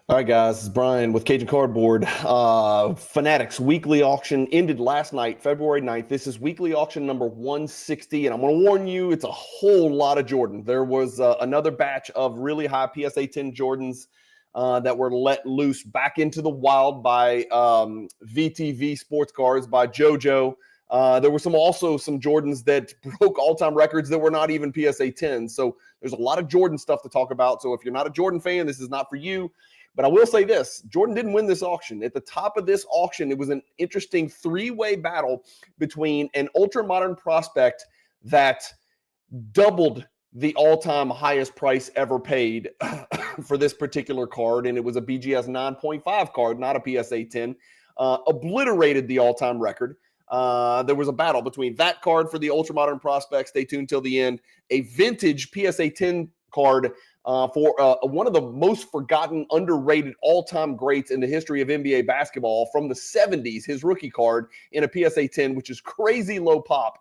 All right, guys, this is Bryan with Cajun Cardboard. Fanatics weekly auction ended last night, February 9th. This is weekly auction number 160, and I'm going to warn you, it's a whole lot of Jordan. There was another batch of really high PSA 10 Jordans that were let loose back into the wild by VTV Sports Cards, by JoJo. There were also some Jordans that broke all-time records that were not even PSA 10s. So there's a lot of Jordan stuff to talk about. So if you're not a Jordan fan, this is not for you. But I will say this, Jordan didn't win this auction. At the top of this auction, it was an interesting three-way battle between an ultra-modern prospect that doubled the all-time highest price ever paid for this particular card, and it was a BGS 9.5 card, not a PSA 10, obliterated the all-time record. There was a battle between that card for the ultra-modern prospect, stay tuned till the end, a vintage PSA 10 card for one of the most forgotten, underrated all-time greats in the history of NBA basketball from the 70s, his rookie card in a PSA 10, which is crazy low pop.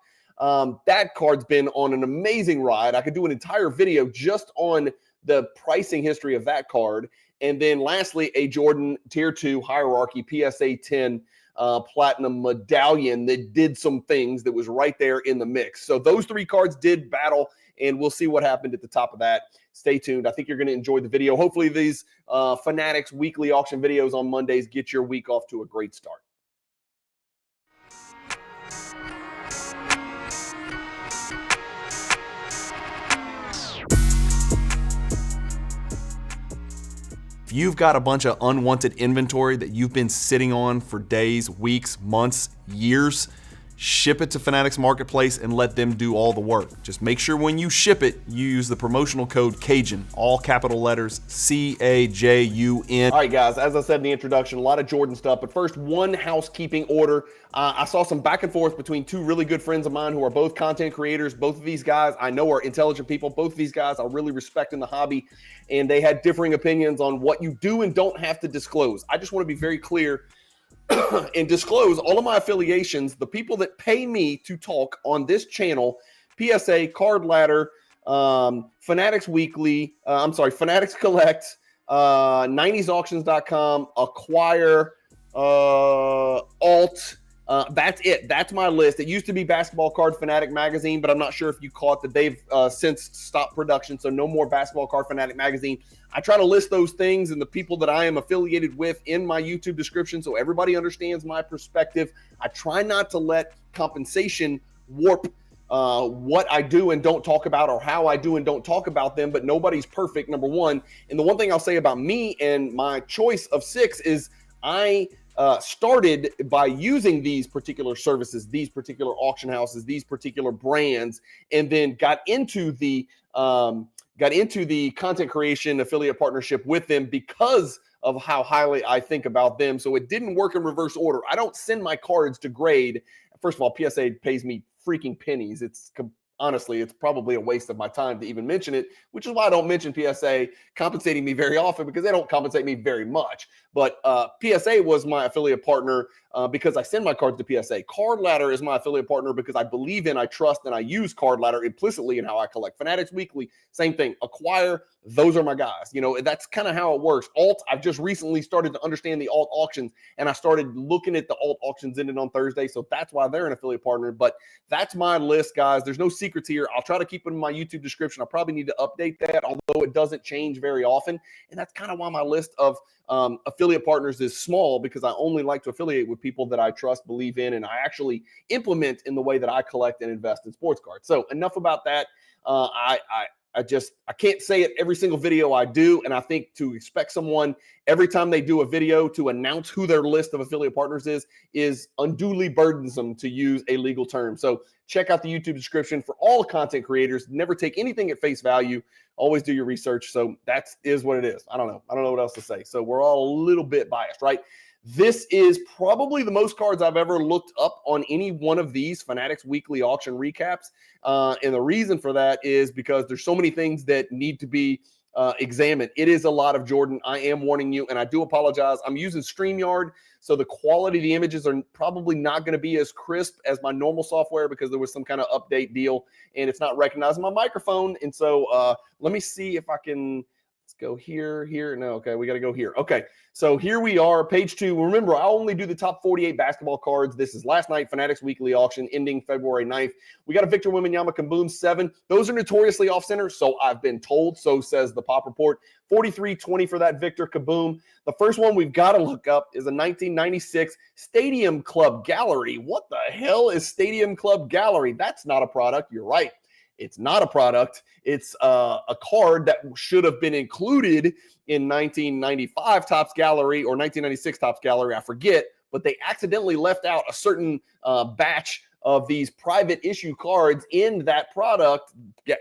That card's been on an amazing ride. I could do an entire video just on the pricing history of that card. And then lastly, a Jordan Tier 2 hierarchy PSA 10 platinum medallion that did some things that was right there in the mix. So those three cards did battle, and we'll see what happened at the top of that. Stay tuned. I think you're going to enjoy the video. Hopefully these Fanatics weekly auction videos on Mondays get your week off to a great start. If you've got a bunch of unwanted inventory that you've been sitting on for days, weeks, months, years, ship it to Fanatics Marketplace and let them do all the work. Just make sure when you ship it, you use the promotional code CAJUN, all capital letters, CAJUN. All right, guys, as I said in the introduction, a lot of Jordan stuff, but first, one housekeeping order. I saw some back and forth between two really good friends of mine who are both content creators. Both of these guys I know are intelligent people. Both of these guys I really respect in the hobby, and they had differing opinions on what you do and don't have to disclose. I just want to be very clear and disclose all of my affiliations, the people that pay me to talk on this channel, PSA, Card Ladder, Fanatics Weekly, Fanatics Collect, 90sauctions.com, Acquire, Alt. That's it. That's my list. It used to be Basketball Card Fanatic Magazine, but I'm not sure if you caught that they've since stopped production, so no more Basketball Card Fanatic Magazine. I try to list those things and the people that I am affiliated with in my YouTube description so everybody understands my perspective. I try not to let compensation warp what I do and don't talk about, or how I do and don't talk about them, but nobody's perfect, number one. And the one thing I'll say about me and my choice of 6 is I started by using these particular services, these particular auction houses, these particular brands, and then got into the content creation affiliate partnership with them because of how highly I think about them. So it didn't work in reverse order. I don't send my cards to grade. First of all, PSA pays me freaking pennies. Honestly, it's probably a waste of my time to even mention it, which is why I don't mention PSA compensating me very often, because they don't compensate me very much. But PSA was my affiliate partner because I send my cards to PSA. Card Ladder is my affiliate partner because I believe in, I trust, and I use Card Ladder implicitly in how I collect. Fanatics Weekly, same thing. Acquire, those are my guys. You know, that's kind of how it works. Alt, I've just recently started to understand the alt auctions, and I started looking at the alt auctions ended on Thursday, so that's why they're an affiliate partner. But that's my list, guys. There's no secrets here. I'll try to keep it in my YouTube description. I probably need to update that, although it doesn't change very often. And that's kind of why my list of affiliate partners is small, because I only like to affiliate with people that I trust, believe in, and I actually implement in the way that I collect and invest in sports cards. So enough about that. I can't say it every single video I do, and I think to expect someone every time they do a video to announce who their list of affiliate partners is unduly burdensome, to use a legal term. So check out the YouTube description for all content creators. Never take anything at face value. Always do your research. So that is what it is. I don't know what else to say. So we're all a little bit biased, right? This is probably the most cards I've ever looked up on any one of these Fanatics Weekly auction recaps. And the reason for that is because there's so many things that need to be examined. It is a lot of Jordan. I am warning you, and I do apologize. I'm using StreamYard, so the quality of the images are probably not going to be as crisp as my normal software because there was some kind of update deal, and it's not recognizing my microphone. And so let me see if I can go here, here. No, okay, we got to go here. Okay, so here we are, page 2. Remember, I only do the top 48 basketball cards. This is last night, Fanatics Weekly Auction, ending February 9th. We got a Victor Wembanyama Kaboom 7. Those are notoriously off-center, so I've been told. So says the Pop Report. 43.20 for that Victor Kaboom. The first one we've got to look up is a 1996 Stadium Club Gallery. What the hell is Stadium Club Gallery? That's not a product. You're right. It's not a product. It's a card that should have been included in 1995 Topps Gallery or 1996 Topps Gallery. I forget, but they accidentally left out a certain batch of these private issue cards in that product,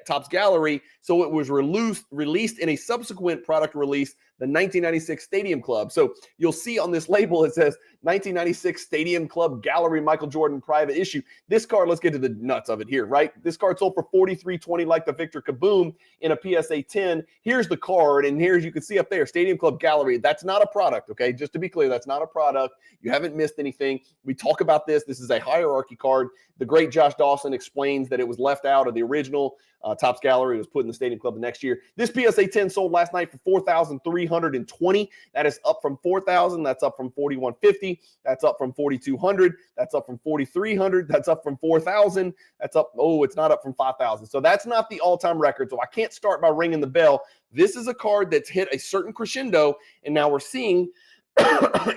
Topps Gallery. So it was released in a subsequent product release, the 1996 Stadium Club. So you'll see on this label, it says 1996 Stadium Club Gallery Michael Jordan private issue. This card, let's get to the nuts of it here, right? This card sold for $43.20 like the Victor Kaboom in a PSA 10. Here's the card, and here's, you can see up there, Stadium Club Gallery. That's not a product, okay? Just to be clear, that's not a product. You haven't missed anything. We talk about this. This is a hierarchy card. The great Josh Dawson explains that it was left out of the original Topps Gallery. It was put in the Stadium Club the next year. This PSA 10 sold last night for $4,320. That is up from $4,000. That's up from $4,150. That's up from $4,200. That's up from $4,300. That's up from $4,000. That's up. Oh, it's not up from $5,000. So that's not the all-time record. So I can't start by ringing the bell. This is a card that's hit a certain crescendo, and now we're seeing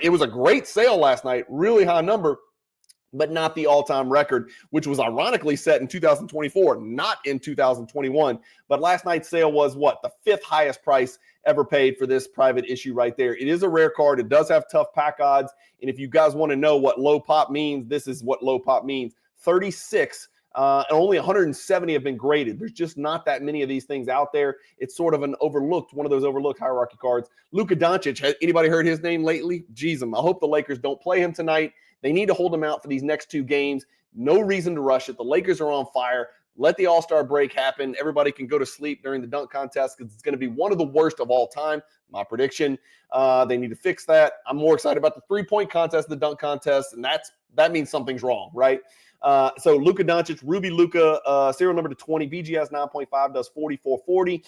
it was a great sale last night, really high number, but not the all-time record, which was ironically set in 2024, not in 2021. But last night's sale was what? The 5th highest price ever paid for this private issue right there. It is a rare card. It does have tough pack odds. And if you guys want to know what low pop means, this is what low pop means. 36 and only 170 have been graded. There's just not that many of these things out there. It's sort of an overlooked, one of those overlooked hierarchy cards. Luka Doncic, has anybody heard his name lately? Jeez, I hope the Lakers don't play him tonight. They need to hold him out for these next 2 games. No reason to rush it. The Lakers are on fire. Let the All-Star break happen. Everybody can go to sleep during the dunk contest because it's going to be one of the worst of all time. My prediction. They need to fix that. I'm more excited about the 3-point contest, the dunk contest, and that means something's wrong, right? So Luka Doncic, Ruby Luka, serial number to 20, BGS 9.5 does 44.40.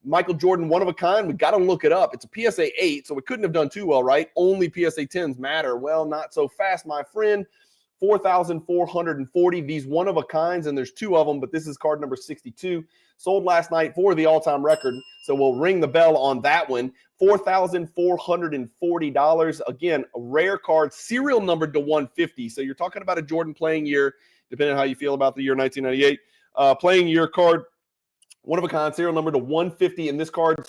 Michael Jordan, one of a kind. We got to look it up. It's a PSA 8, so we couldn't have done too well, right? Only PSA 10s matter. Well, not so fast, my friend. 4,440. These one of a kinds, and there's 2 of them, but this is card number 62. Sold last night for the all-time record. So we'll ring the bell on that one. $4,440. Again, a rare card, serial numbered to 150. So you're talking about a Jordan playing year, depending on how you feel about the year 1998. Playing year card, one of a kind, serial number to 150. And this card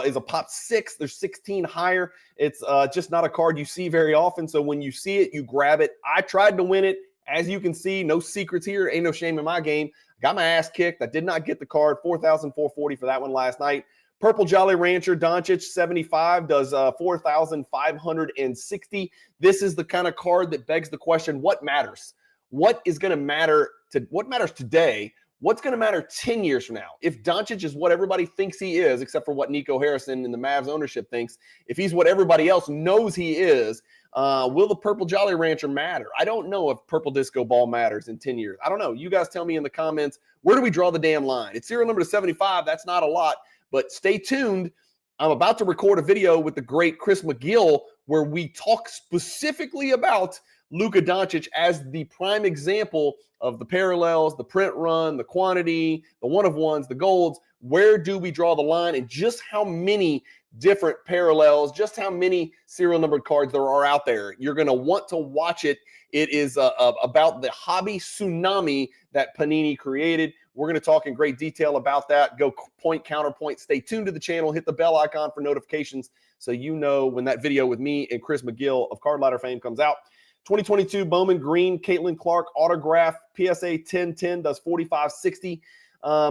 is a pop 6. There's 16 higher. It's just not a card you see very often. So when you see it, you grab it. I tried to win it. As you can see, no secrets here. Ain't no shame in my game. Got my ass kicked. I did not get the card. 4,440 for that one last night. Purple Jolly Rancher Doncic 75 does 4,560. This is the kind of card that begs the question, what matters? What is going to matter what matters today? What's going to matter 10 years from now? If Doncic is what everybody thinks he is, except for what Nico Harrison and the Mavs ownership thinks, if he's what everybody else knows he is, will the Purple Jolly Rancher matter? I don't know if Purple Disco Ball matters in 10 years. I don't know. You guys tell me in the comments, where do we draw the damn line? It's serial number to 75. That's not a lot, but stay tuned. I'm about to record a video with the great Chris McGill where we talk specifically about Luka Doncic as the prime example of the parallels, the print run, the quantity, the one-of-ones, the golds. Where do we draw the line, and just how many different parallels, just how many serial numbered cards there are out there? You're going to want to watch it. It is about the hobby tsunami that Panini created. We're going to talk in great detail about that. Go point, counterpoint. Stay tuned to the channel. Hit the bell icon for notifications so you know when that video with me and Chris McGill of Card Ladder fame comes out. 2022 Bowman Green, Caitlin Clark autograph, PSA 1010 does 45.60.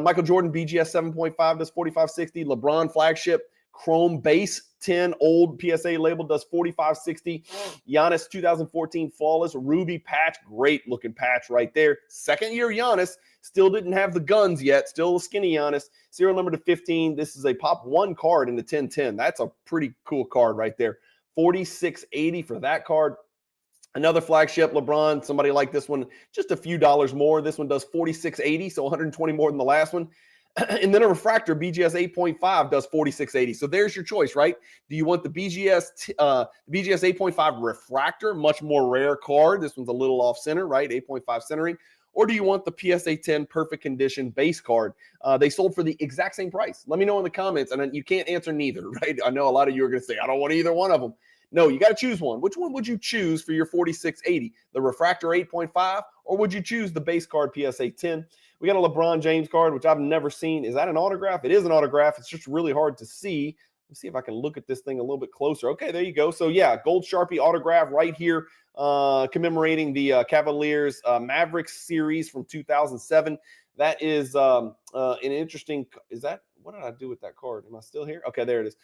Michael Jordan BGS 7.5 does 45.60. LeBron flagship Chrome base 10 old PSA label does 45.60. Giannis 2014 flawless Ruby patch, great looking patch right there. Second year Giannis, still didn't have the guns yet, still a skinny Giannis. Serial number to 15. This is a pop 1 card in the 1010. That's a pretty cool card right there. 46.80 for that card. Another flagship LeBron, somebody like this one, just a few dollars more. This one does 46.80, so 120 more than the last one. And then a refractor, BGS 8.5, does 4680. So there's your choice, right? Do you want the BGS 8.5 refractor, much more rare card? This one's a little off center, right? 8.5 centering. Or do you want the PSA 10 perfect condition base card? They sold for the exact same price. Let me know in the comments. And you can't answer neither, right? I know a lot of you are going to say, I don't want either one of them. No, you got to choose one. Which one would you choose for your 4680? The refractor 8.5, or would you choose the base card PSA 10? We got a LeBron James card, which I've never seen. Is that an autograph? It is an autograph. It's just really hard to see. Let's see if I can look at this thing a little bit closer. Okay, there you go. So, yeah, gold Sharpie autograph right here, commemorating the Cavaliers Mavericks series from 2007. That is an interesting – is that – what did I do with that card? Am I still here? Okay, there it is.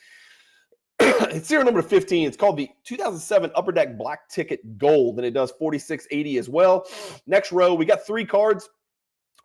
It's serial number 15. It's called the 2007 Upper Deck Black Ticket Gold, and it does 4680 as well. Next row, we got 3 cards.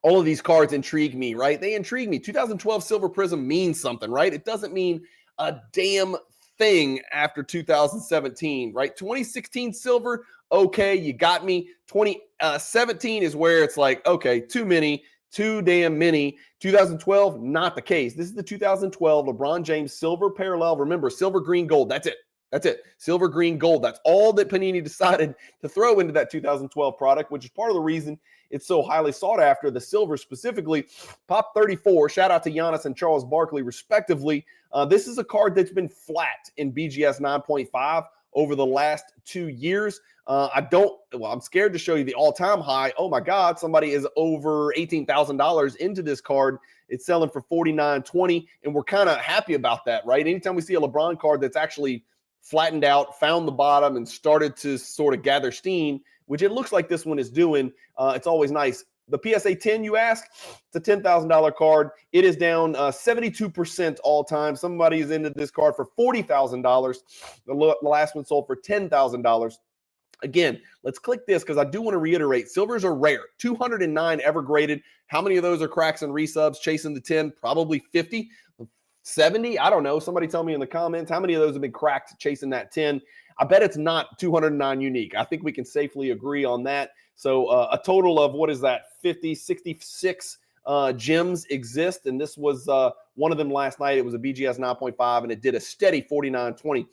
All of these cards intrigue me, right? They intrigue me. 2012 Silver Prism means something, right? It doesn't mean a damn thing after 2017, right? 2016 Silver, okay, you got me. 2017 is where it's like, okay, too many, too damn many. 2012, not the case. This is the 2012 LeBron James Silver Parallel. Remember, silver, green, gold. That's it. That's it. Silver, green, gold. That's all that Panini decided to throw into that 2012 product, which is part of the reason it's so highly sought after. The silver specifically, Pop 34, shout out to Giannis and Charles Barkley, respectively. This is a card that's been flat in BGS 9.5 over the last 2 years. I'm scared to show you the all-time high. Oh my God, somebody is over $18,000 into this card. It's selling for $49.20, and we're kind of happy about that, right? Anytime we see a LeBron card that's actually flattened out, found the bottom, and started to sort of gather steam, which it looks like this one is doing, it's always nice. The PSA 10, you ask, it's a $10,000 card. It is down 72% all time. Somebody is into this card for $40,000. The last one sold for $10,000. Again, let's click this because I do want to reiterate, silvers are rare. 209 ever graded. How many of those are cracks and resubs chasing the 10? Probably 50. 70? I don't know. Somebody tell me in the comments how many of those have been cracked chasing that 10. I bet it's not 209 unique. I think we can safely agree on that. So a total of, what is that, 50, 66 gems exist, and this was one of them last night. It was a BGS 9.5, and it did a steady 49.20.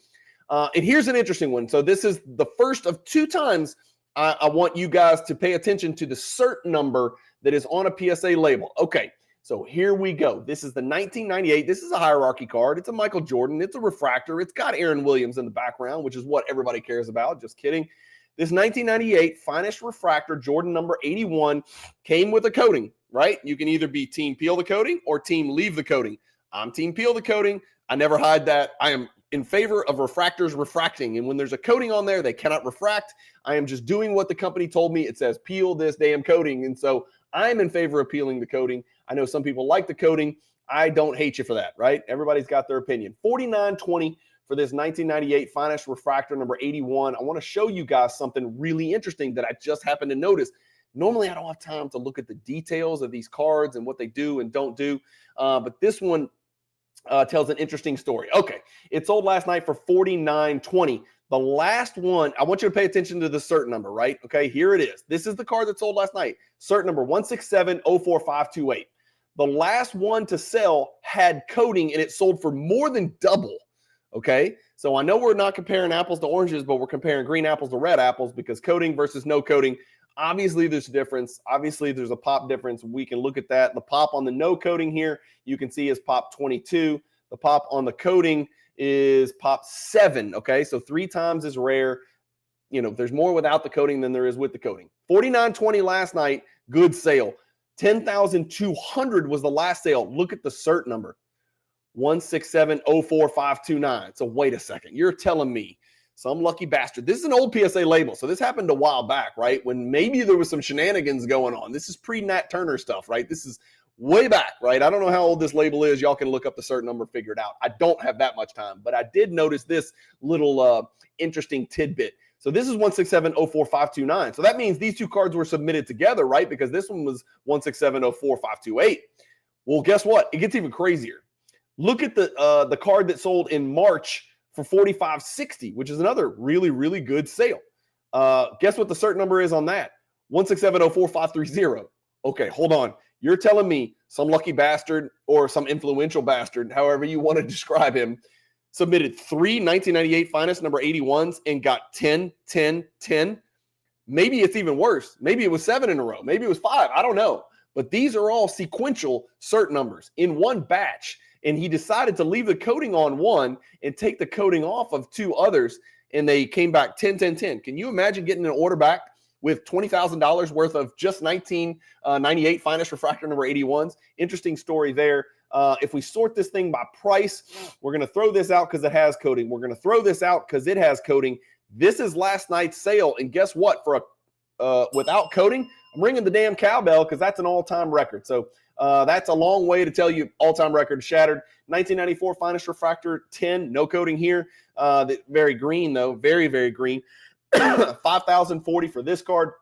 And here's an interesting one. So this is the first of 2 times I want you guys to pay attention to the cert number that is on a PSA label. Okay. So here we go. This is the 1998. This is a hierarchy card. It's a Michael Jordan. It's a refractor. It's got Aaron Williams in the background, which is what everybody cares about. Just kidding. This 1998 finest refractor, Jordan number 81, came with a coating, right? You can either be team peel the coating or team leave the coating. I'm team peel the coating. I never hide that. I am in favor of refractors refracting. And when there's a coating on there, they cannot refract. I am just doing what the company told me. It says peel this damn coating. And so I'm in favor of peeling the coating. I know some people like the coating. I don't hate you for that, right? Everybody's got their opinion. $49.20 for this 1998 finest refractor number 81. I want to show you guys something really interesting that I just happened to notice. Normally, I don't have time to look at the details of these cards and what they do and don't do. But this one tells an interesting story. Okay, it sold last night for $49.20. The last one, I want you to pay attention to the cert number, right? Okay, here it is. This is the card that sold last night. Cert number 1670458. The last one to sell had coating, and it sold for more than double. Okay, so I know we're not comparing apples to oranges, but we're comparing green apples to red apples because coating versus no coating. Obviously, there's a difference. Obviously, there's a pop difference. We can look at that. The pop on the no coating here, you can see is pop 22. The pop on the coating is pop 7. Okay, so 3 times as rare. You know, there's more without the coating than there is with the coating. $49.20 last night, good sale. $10,200 was the last sale. Look at the cert number, 1670459. So wait a second, you're telling me some lucky bastard. This is an old PSA label, so this happened a while back, right? When maybe there was some shenanigans going on. This is pre-Nat Turner stuff, right? This is way back, right? I don't know how old this label is. Y'all can look up the cert number, figure it out. I don't have that much time, but I did notice this little interesting tidbit. So this is 1670459. So that means these 2 cards were submitted together, right? Because this one was 1670458. Well, guess what? It gets even crazier. Look at the card that sold in March for $45.60, which is another really, really good sale. Guess what the cert number is on that? 1670453. Okay, hold on. You're telling me some lucky bastard or some influential bastard, however you want to describe him, submitted 3 1998 finest number 81s and got 10, 10, 10. Maybe it's even worse. Maybe it was 7 in a row. Maybe it was 5. I don't know. But these are all sequential cert numbers in one batch. And he decided to leave the coating on one and take the coating off of 2 others. And they came back 10, 10, 10. Can you imagine getting an order back with $20,000 worth of just 1998 finest refractor number 81s? Interesting story there. If we sort this thing by price, we're going to throw this out because it has coating. We're going to throw this out because it has coating. This is last night's sale. And guess what? For a without coating, I'm ringing the damn cowbell because that's an all-time record. So that's a long way to tell you all-time record shattered. 1994 finest refractor 10, no coating here. Very green though, very, very green. 5,040 for this card.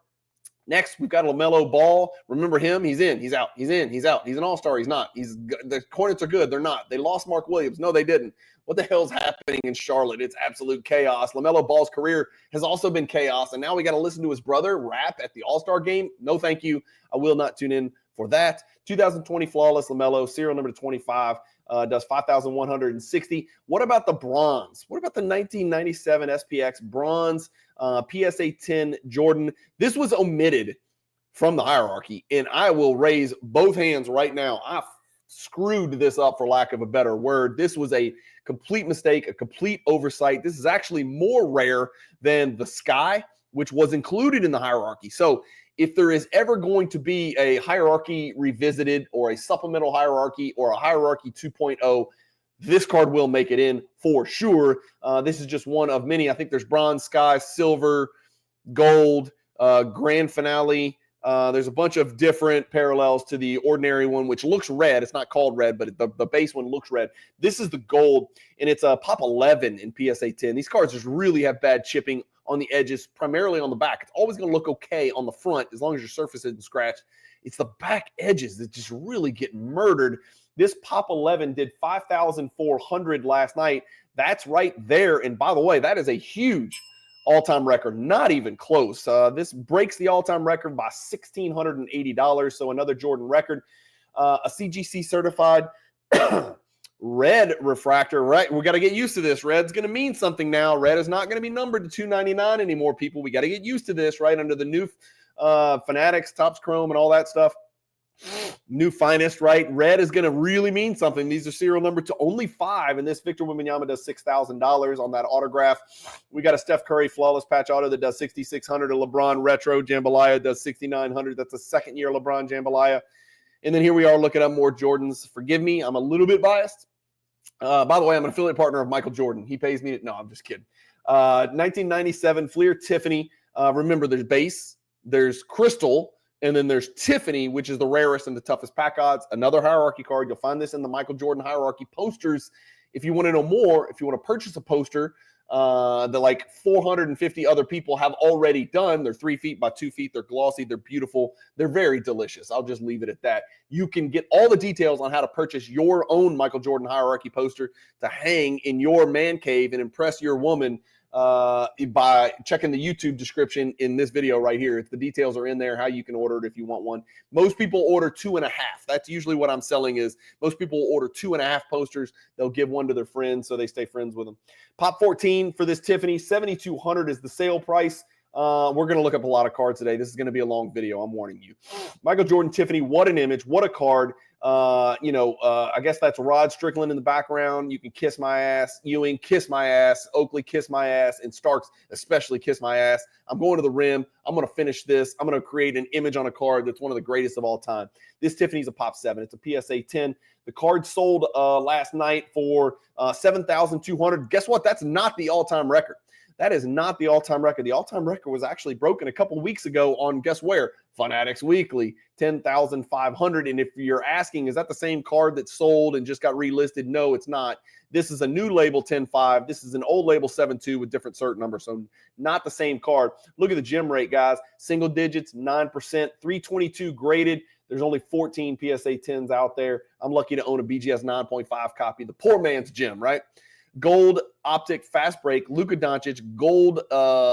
Next, we've got a LaMelo Ball. Remember him? He's in, he's out, he's in, he's out. He's an all-star, he's not. The Hornets are good, they're not. They lost Mark Williams. No, they didn't. What the hell's happening in Charlotte? It's absolute chaos. LaMelo Ball's career has also been chaos, and now we got to listen to his brother rap at the All-Star game. No, thank you. I will not tune in for that. 2020 flawless LaMelo, serial number 25, does 5,160. What about the bronze? What about the 1997 SPX bronze PSA 10 Jordan? This was omitted from the hierarchy, and I will raise both hands right now. I screwed this up, for lack of a better word. This was a complete mistake, a complete oversight. This is actually more rare than the Sky, which was included in the hierarchy. So if there is ever going to be a hierarchy revisited or a supplemental hierarchy or a hierarchy 2.0, this card will make it in for sure. This is just one of many. I think there's bronze, Sky, silver, gold, grand finale. There's a bunch of different parallels to the ordinary one, which looks red. It's not called red, but the base one looks red. This is the gold, and it's a pop 11 in PSA 10. These cards just really have bad chipping on the edges, primarily on the back. It's always going to look okay on the front as long as your surface isn't scratched. It's the back edges that just really get murdered. This pop 11 did 5,400 last night. That's right there. And by the way, that is a huge all-time record, not even close. This breaks the all-time record by $1,680, so another Jordan record. A CGC certified red refractor, right? We got to get used to this. Red's going to mean something now. Red is not going to be numbered to 299 anymore, people. We got to get used to this, right? Under the new Fanatics, Topps Chrome, and all that stuff. New finest, right? Red is going to really mean something. These are serial number to only 5, and this Victor Wembanyama does $6,000 on that autograph. We got a Steph Curry flawless patch auto that does $6,600. A LeBron retro jambalaya does $6,900. That's a second-year LeBron jambalaya. And then here we are looking up more Jordans. Forgive me, I'm a little bit biased. By the way, I'm an affiliate partner of Michael Jordan. He pays me. No, I'm just kidding. 1997 Fleer Tiffany. Remember, there's base, there's crystal, and then there's Tiffany, which is the rarest and the toughest pack odds. Another hierarchy card. You'll find this in the Michael Jordan hierarchy posters. If you want to know more, if you want to purchase a poster that like 450 other people have already done, they're 3 feet by 2 feet. They're glossy. They're beautiful. They're very delicious. I'll just leave it at that. You can get all the details on how to purchase your own Michael Jordan hierarchy poster to hang in your man cave and impress your woman by checking the YouTube description in this video right here. The details are in there, how you can order it if you want one. Most people order 2.5. That's usually what I'm selling is most people order 2.5 posters. They'll give one to their friends so they stay friends with them. Pop 14 for this Tiffany, $7,200 is the sale price. We're going to look up a lot of cards today. This is going to be a long video. I'm warning you. Michael Jordan Tiffany, what an image. What a card. I guess that's Rod Strickland in the background. You can kiss my ass. Ewing, kiss my ass. Oakley, kiss my ass. And Starks, especially kiss my ass. I'm going to the rim. I'm going to finish this. I'm going to create an image on a card that's one of the greatest of all time. This Tiffany's a pop 7. It's a PSA 10. The card sold last night for $7,200. Guess what? That's not the all-time record. That is not the all-time record. The all-time record was actually broken a couple of weeks ago on, guess where? Fanatics Weekly, 10,500. And if you're asking, is that the same card that sold and just got relisted? No, it's not. This is a new label 10.5. This is an old label 7.2 with different cert numbers, so not the same card. Look at the gem rate, guys. Single digits, 9%, 322 graded. There's only 14 PSA 10s out there. I'm lucky to own a BGS 9.5 copy. The poor man's gem, right? gold optic fast break, Luka Doncic, gold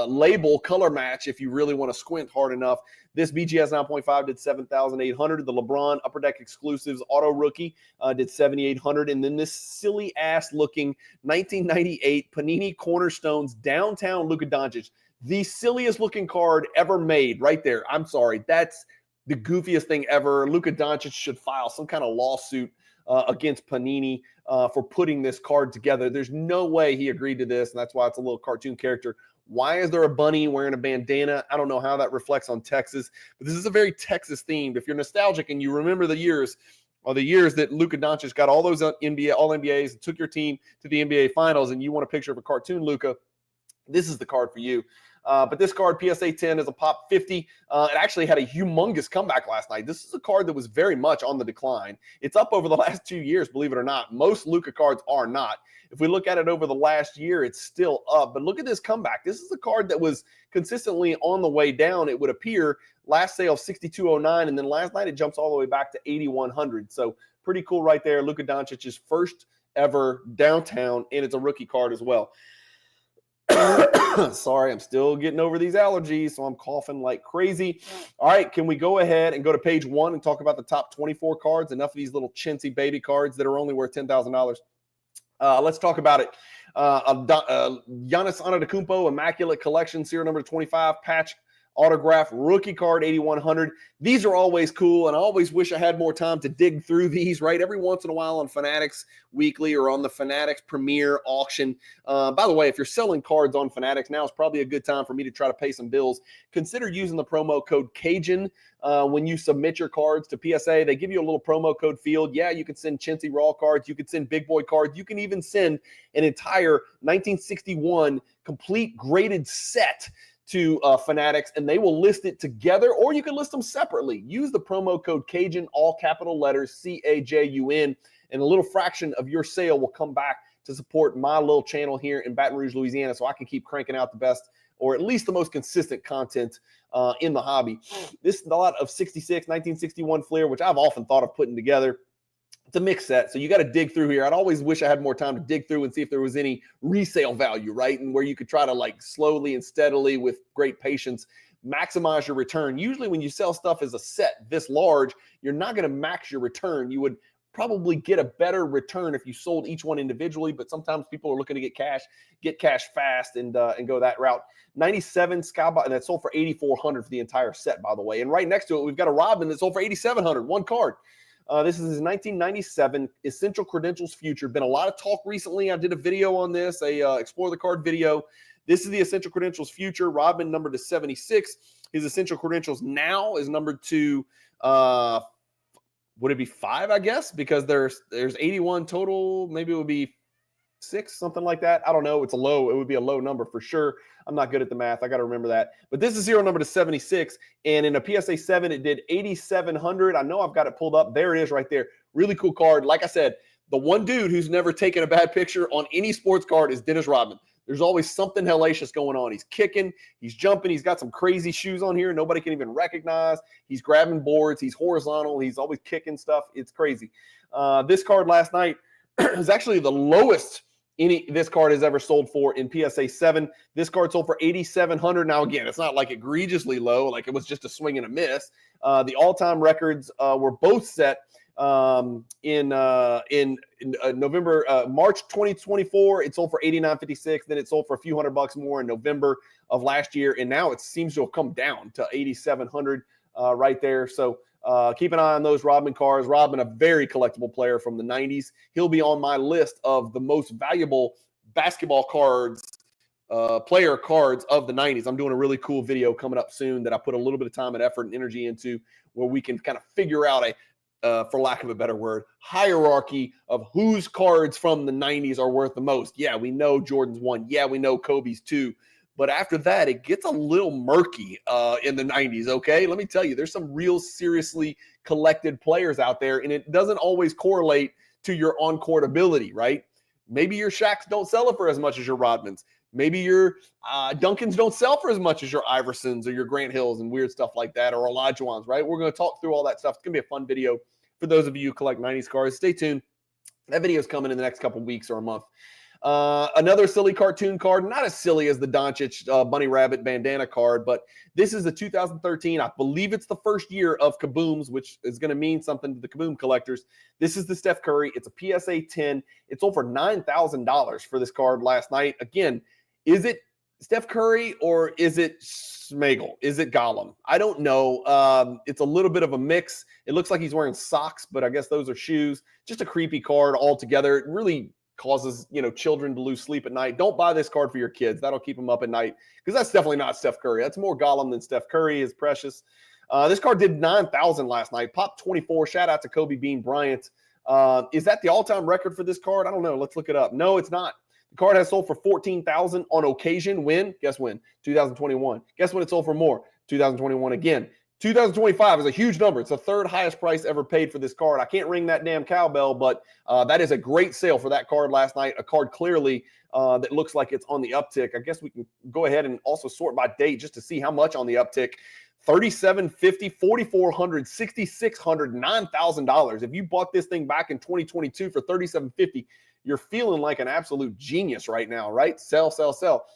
label color match if you really want to squint hard enough. This BGS 9.5 did 7,800. The LeBron Upper Deck Exclusives Auto Rookie did 7,800. And then this silly-ass looking 1998 Panini Cornerstones Downtown Luka Doncic. The silliest looking card ever made right there. I'm sorry. That's the goofiest thing ever. Luka Doncic should file some kind of lawsuit against Panini for putting this card together. There's no way he agreed to this, and that's why it's a little cartoon character. Why is there a bunny wearing a bandana? I don't know how that reflects on Texas, but this is a very Texas themed. If you're nostalgic and you remember the years that Luka Doncic got all those NBA, all NBAs, and took your team to the NBA Finals, and you want a picture of a cartoon Luka, this is the card for you. But this card, PSA 10, is a pop 50. It actually had a humongous comeback last night. This is a card that was very much on the decline. It's up over the last 2 years, believe it or not. Most Luka cards are not. If we look at it over the last year, it's still up. But look at this comeback. This is a card that was consistently on the way down, it would appear. Last sale, 62.09, and then last night it jumps all the way back to 8,100. So pretty cool right there. Luka Doncic's first ever downtown, and it's a rookie card as well. Sorry, I'm still getting over these allergies, so I'm coughing like crazy. All right, can we go ahead and go to page 1 and talk about the top 24 cards? Enough of these little chintzy baby cards that are only worth $10,000. Let's talk about it. Giannis Antetokounmpo, Immaculate Collection, serial number 25, patch autograph, rookie card, 8,100. These are always cool, and I always wish I had more time to dig through these, right? Every once in a while on Fanatics Weekly or on the Fanatics Premier auction. By the way, if you're selling cards on Fanatics, now is probably a good time for me to try to pay some bills. Consider using the promo code Cajun when you submit your cards to PSA. They give you a little promo code field. Yeah, you can send chintzy raw cards. You could send big boy cards. You can even send an entire 1961 complete graded set to Fanatics, and they will list it together, or you can list them separately. Use the promo code Cajun, all capital letters, CAJUN, and a little fraction of your sale will come back to support my little channel here in Baton Rouge, Louisiana, so I can keep cranking out the best, or at least the most consistent content in the hobby. This is a lot of 66, 1961 Fleer, which I've often thought of putting together. It's a mixed set, so you got to dig through here. I'd always wish I had more time to dig through and see if there was any resale value, right? And where you could try to, like, slowly and steadily with great patience maximize your return. Usually when you sell stuff as a set this large, you're not going to max your return. You would probably get a better return if you sold each one individually, but sometimes people are looking to get cash fast and go that route. 97 Skybox, and that sold for 8,400 for the entire set, by the way. And right next to it, we've got a Rodman that sold for 8,700, one card. This is his 1997 Essential Credentials Future. Been a lot of talk recently. I did a video on this, Explore the Card video. This is the Essential Credentials Future. Rodman numbered to 76. His Essential Credentials now is numbered to, would it be 5, I guess? Because there's 81 total. Maybe it would be 6, something like that. I don't know. It would be a low number for sure. I'm not good at the math. I got to remember that. But this is serial number to 76. And in a PSA 7, it did 8,700. I know I've got it pulled up. There it is right there. Really cool card. Like I said, the one dude who's never taken a bad picture on any sports card is Dennis Rodman. There's always something hellacious going on. He's kicking, he's jumping, he's got some crazy shoes on here nobody can even recognize. He's grabbing boards, he's horizontal, he's always kicking stuff. It's crazy. This card last night is actually the lowest this card has ever sold for in PSA 7. This card sold for 8,700. Now, again, it's not like egregiously low, like it was just a swing and a miss. The all-time records were both set in November, March 2024. It sold for 89.56. Then it sold for a few $100 more in November of last year, and now it seems to have come down to 8,700 right there. So keep an eye on those Rodman cards. Rodman, a very collectible player from the 90s. He'll be on my list of the most valuable basketball cards, player cards of the 90s. I'm doing a really cool video coming up soon that I put a little bit of time and effort and energy into, where we can kind of figure out for lack of a better word, hierarchy of whose cards from the 90s are worth the most. Yeah, we know Jordan's 1. Yeah, we know Kobe's 2. But after that, it gets a little murky in the 90s, okay? Let me tell you, there's some real seriously collected players out there, and it doesn't always correlate to your on-court ability, right? Maybe your Shaqs don't sell it for as much as your Rodmans. Maybe your Duncans don't sell for as much as your Iversons or your Grant Hills and weird stuff like that, or Olajuwons, right? We're going to talk through all that stuff. It's going to be a fun video for those of you who collect 90s cards. Stay tuned. That video is coming in the next couple weeks or a month. Another silly cartoon card, not as silly as the Doncic bunny rabbit bandana card, but this is the 2013. I believe it's the first year of Kabooms, which is going to mean something to the Kaboom collectors. This is the Steph Curry. It's a PSA 10. It's over $9,000 for this card last night. Again, is it Steph Curry or is it Smagel? Is it Gollum? I don't know. It's a little bit of a mix. It looks like he's wearing socks, but I guess those are shoes. Just a creepy card altogether. It really causes, children to lose sleep at night. Don't buy this card for your kids. That'll keep them up at night because that's definitely not Steph Curry. That's more Gollum than Steph Curry is precious. This card did 9,000 last night. Popped 24. Shout out to Kobe Bean Bryant. Is that the all-time record for this card? I don't know. Let's look it up. No, it's not. The card has sold for 14,000 on occasion. When? Guess when? 2021. Guess when it sold for more? 2021 again. 2025 is a huge number. It's the third highest price ever paid for this card. I can't ring that damn cowbell, but that is a great sale for that card last night. A card clearly that looks like it's on the uptick. I guess we can go ahead and also sort by date just to see how much on the uptick. $3,750, $4,400, $6,600, $9,000. If you bought this thing back in 2022 for $3,750, you're feeling like an absolute genius right now, right? Sell, sell, sell.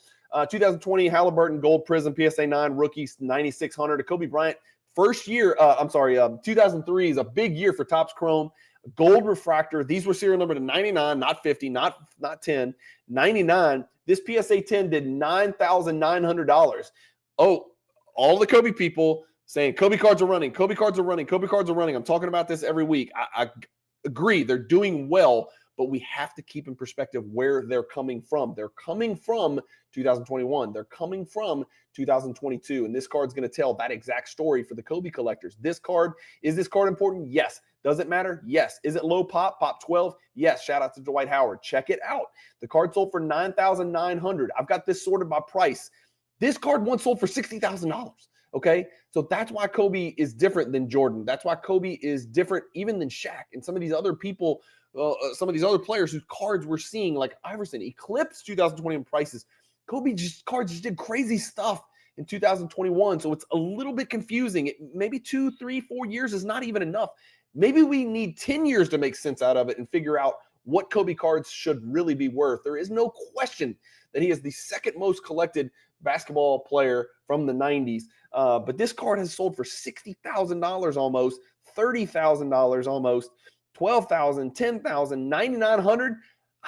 2020 Halliburton Gold Prism PSA 9 rookies, $9,600. Kobe Bryant, first year, 2003 is a big year for Topps Chrome. Gold refractor. These were serial number to 99, not 50, not 10. 99. This PSA 10 did $9,900. Oh, all the Kobe people saying Kobe cards are running, Kobe cards are running, Kobe cards are running. I'm talking about this every week. I agree. They're doing well, but we have to keep in perspective where they're coming from. They're coming from 2021. They're coming from 2022. And this card's going to tell that exact story for the Kobe collectors. Is this card important? Yes. Does it matter? Yes. Is it low pop? Pop 12? Yes. Shout out to Dwight Howard. Check it out. The card sold for $9,900. I've got this sorted by price. This card once sold for $60,000. Okay. So that's why Kobe is different than Jordan. That's why Kobe is different even than Shaq and some of these other people. Some of these other players whose cards we're seeing, like Iverson, eclipsed 2020 in prices. Kobe cards just did crazy stuff in 2021. So it's a little bit confusing. Maybe 2, 3, 4 years is not even enough. Maybe we need 10 years to make sense out of it and figure out what Kobe cards should really be worth. There is no question that he is the second most collected basketball player from the 90s. But this card has sold for $60,000 almost, $30,000 almost. $12,000, $10,000, $9,900.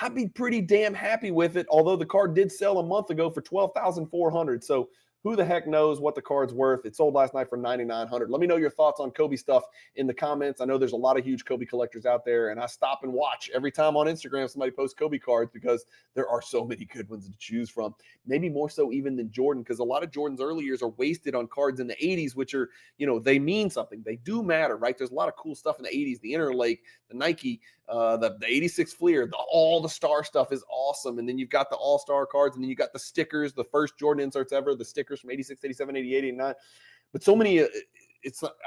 I'd be pretty damn happy with it, although the card did sell a month ago for $12,400. So who the heck knows what the card's worth? It sold last night for $9,900. Let me know your thoughts on Kobe stuff in the comments. I know there's a lot of huge Kobe collectors out there, and I stop and watch every time on Instagram somebody posts Kobe cards because there are so many good ones to choose from. Maybe more so even than Jordan, because a lot of Jordan's early years are wasted on cards in the 80s, which are, they mean something. They do matter, right? There's a lot of cool stuff in the 80s, the Interlake, the Nike, the 86 Fleer, all the star stuff is awesome. And then you've got the all-star cards, and then you got the stickers, the first Jordan inserts ever, the stickers from 86, 87, 88, 89. But so many, I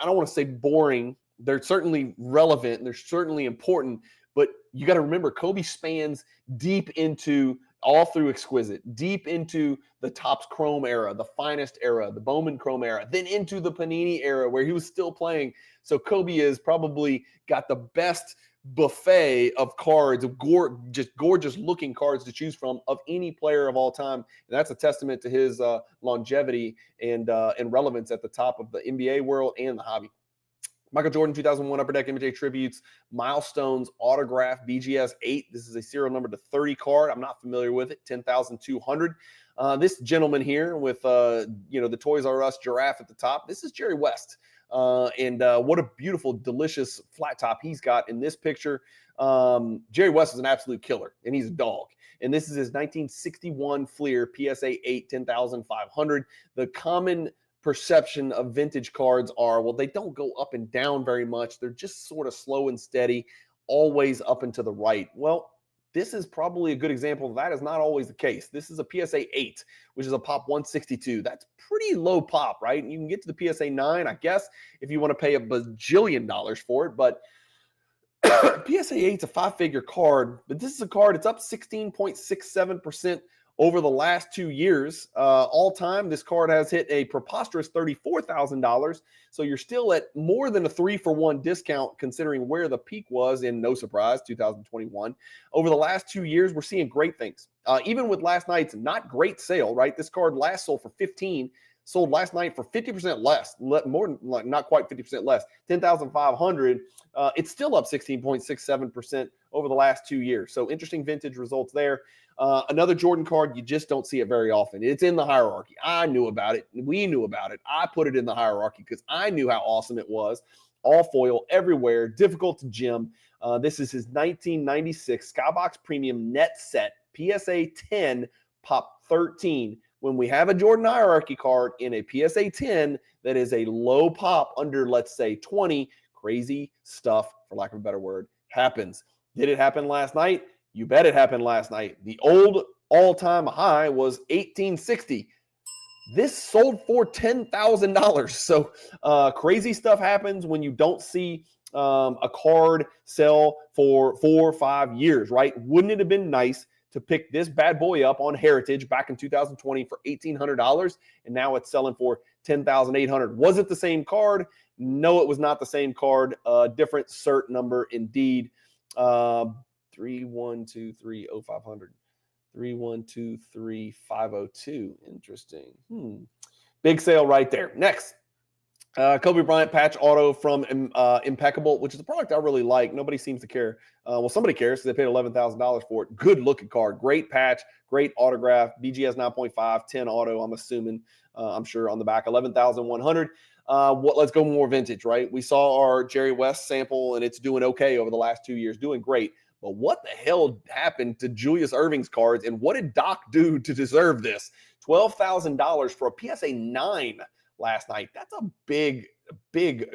don't want to say boring. They're certainly relevant and they're certainly important, but you got to remember Kobe spans deep into all through Exquisite, deep into the Topps Chrome era, the Finest era, the Bowman Chrome era, then into the Panini era where he was still playing. So Kobe has probably got the best buffet of cards, of just gorgeous looking cards to choose from of any player of all time. And that's a testament to his longevity and relevance at the top of the NBA world and the hobby. Michael Jordan 2001 Upper Deck MJ Tributes, Milestones, Autograph, BGS 8. This is a serial number to 30 card. I'm not familiar with it. 10,200. This gentleman here with, the Toys R Us giraffe at the top. This is Jerry West. And what a beautiful, delicious flat top he's got in this picture. Jerry West is an absolute killer, and he's a dog. And this is his 1961 Fleer PSA 8, 10,500. The common perception of vintage cards are, well, they don't go up and down very much. They're just sort of slow and steady, always up and to the right. Well, this is probably a good example of that is not always the case. This is a PSA 8, which is a pop 162. That's pretty low pop, right? And you can get to the PSA 9, I guess, if you want to pay a bajillion dollars for it. But PSA 8 is a 5-figure card, but this is a card, it's up 16.67% Over the last 2 years, all time, this card has hit a preposterous $34,000. So you're still at more than a 3-for-1 discount considering where the peak was in, no surprise, 2021. Over the last 2 years, we're seeing great things. Even with last night's not great sale, right? This card last sold for 15, sold last night for 50% less, more than, like, not quite 50% less, 10,500. It's still up 16.67% over the last 2 years. So interesting vintage results there. Another Jordan card, you just don't see it very often. It's in the hierarchy. I knew about it. We knew about it. I put it in the hierarchy because I knew how awesome it was. All foil everywhere, difficult to gem. This is his 1996 Skybox Premium Net Set PSA 10 Pop 13. When we have a Jordan hierarchy card in a PSA 10 that is a low pop under, let's say, 20, crazy stuff, for lack of a better word, happens. Did it happen last night? You bet it happened last night. The old all-time high was $1,860. This sold for $10,000. So crazy stuff happens when you don't see a card sell for 4 or 5 years, right? Wouldn't it have been nice to pick this bad boy up on Heritage back in 2020 for $1,800, and now it's selling for $10,800? Was it the same card? No, it was not the same card. Different cert number indeed. 31230 502. Interesting. Big sale right there. Next, Kobe Bryant patch auto from Impeccable, which is a product I really like. Nobody seems to care. Well, somebody cares because they paid $11,000 for it. Good looking card. Great patch. Great autograph. BGS 9.5, 10 auto, I'm assuming. I'm sure on the back. 11,100. Let's go more vintage, right? We saw our Jerry West sample, and it's doing okay over the last 2 years. Doing great. But what the hell happened to Julius Erving's cards, and what did Doc do to deserve this? $12,000 for a PSA 9 last night. That's a big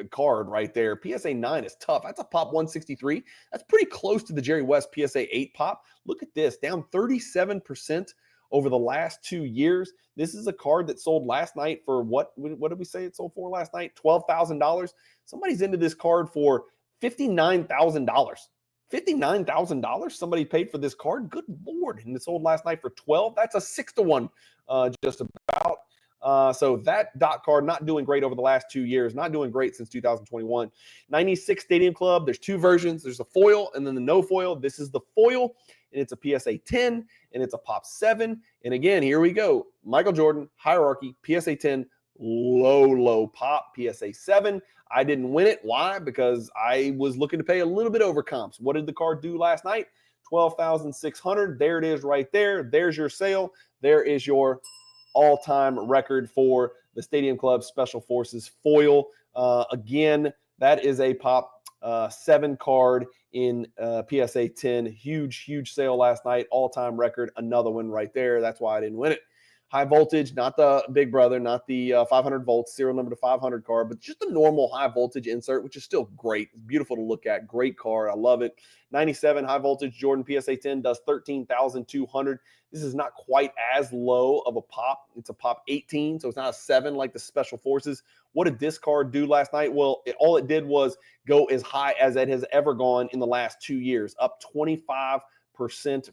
card right there. PSA 9 is tough. That's a pop 163. That's pretty close to the Jerry West PSA 8 pop. Look at this, down 37% over the last 2 years. This is a card that sold last night for what did we say it sold for last night? $12,000. Somebody's into this card for $59,000. $59,000 somebody paid for this card. Good Lord. And it sold last night for 12. That's a 6-to-1 just about. So that dot card not doing great over the last 2 years, not doing great since 2021. 96 Stadium Club. There's two versions. There's the foil and then the no foil. This is the foil, and it's a PSA 10, and it's a pop 7. And again, here we go. Michael Jordan, hierarchy, PSA 10, low pop, PSA 7. I didn't win it. Why? Because I was looking to pay a little bit over comps. What did the card do last night? $12,600. There it is right there. There's your sale. There is your all-time record for the Stadium Club Special Forces foil. Again, that is a pop 7 card in PSA 10. Huge sale last night. All-time record. Another one right there. That's why I didn't win it. High voltage, not the big brother, not the 500 volts, serial number to 500 card, but just the normal high voltage insert, which is still great. It's beautiful to look at. Great card. I love it. 97 high voltage Jordan PSA 10 does 13,200. This is not quite as low of a pop. It's a pop 18, so it's not a 7 like the Special Forces. What did this card do last night? Well, all it did was go as high as it has ever gone in the last 2 years, up 25%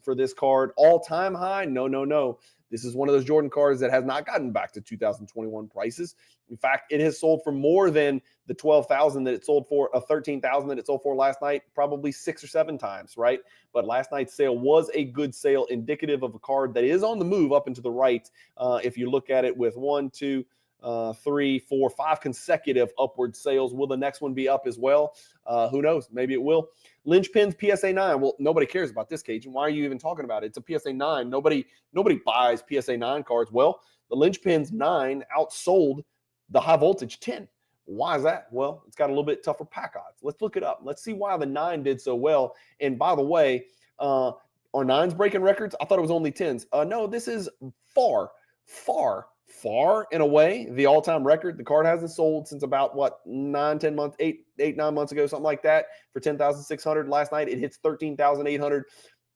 for this card. All-time high? No. This is one of those Jordan cards that has not gotten back to 2021 prices. In fact, it has sold for more than the $12,000 that it sold for, $13,000 that it sold for last night, probably 6 or 7 times, right? But last night's sale was a good sale, indicative of a card that is on the move up and to the right. If you look at it with 1, 2, 3, 4, 5 consecutive upward sales. Will the next one be up as well? Who knows? Maybe it will. Linchpins PSA 9. Well, nobody cares about this, Cajun. Why are you even talking about it? It's a PSA 9. Nobody buys PSA 9 cards. Well, the Linchpins 9 outsold the high voltage 10. Why is that? Well, it's got a little bit tougher pack odds. Let's look it up. Let's see why the 9 did so well. And by the way, are 9s breaking records? I thought it was only 10s. No, this is far and away the all-time record. The card hasn't sold since about 9 months, 8 9 months ago, something like that, for 10,600. Last night it hits 13,800.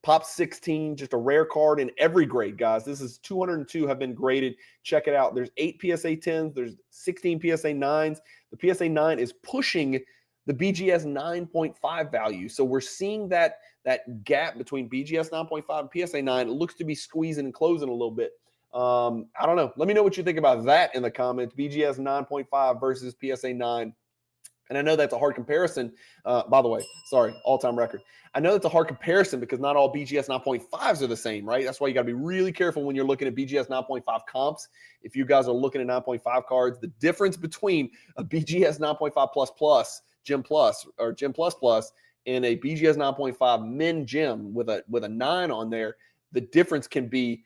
Pop 16, just a rare card in every grade, guys. This is 202 have been graded. Check it out. There's 8 PSA 10s. There's 16 PSA 9s. The PSA 9 is pushing the BGS 9.5 value. So we're seeing that gap between BGS 9.5 and PSA 9. It looks to be squeezing and closing a little bit. I don't know. Let me know what you think about that in the comments. BGS 9.5 versus PSA 9. And I know that's a hard comparison. By the way, sorry, all-time record. I know that's a hard comparison because not all BGS 9.5s are the same, right? That's why you got to be really careful when you're looking at BGS 9.5 comps. If you guys are looking at 9.5 cards, the difference between a BGS 9.5 plus plus, Gem Plus, or Gem Plus Plus, and a BGS 9.5 Min Gem with a 9 on there, the difference can be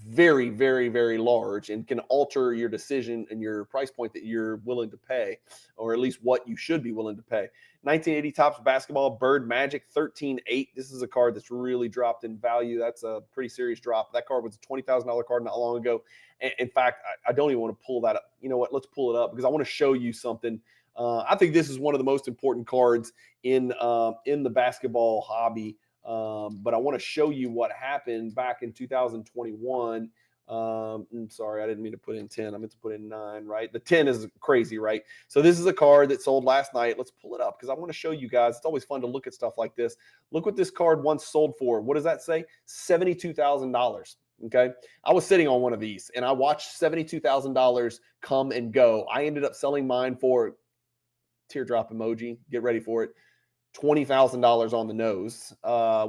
very, very, very large and can alter your decision and your price point that you're willing to pay, or at least what you should be willing to pay. 1980 Topps Basketball Bird Magic 13-8. This is a card that's really dropped in value. That's a pretty serious drop. That card was a $20,000 card not long ago. In fact, I don't even want to pull that up. You know what? Let's pull it up because I want to show you something. I think this is one of the most important cards in the basketball hobby. But I want to show you what happened back in 2021. I'm sorry, I didn't mean to put in 10. I meant to put in 9, right? The 10 is crazy, right? So this is a card that sold last night. Let's pull it up because I want to show you guys. It's always fun to look at stuff like this. Look what this card once sold for. What does that say? $72,000. Okay. I was sitting on one of these and I watched $72,000 come and go. I ended up selling mine for teardrop emoji. Get ready for it. $20,000 on the nose,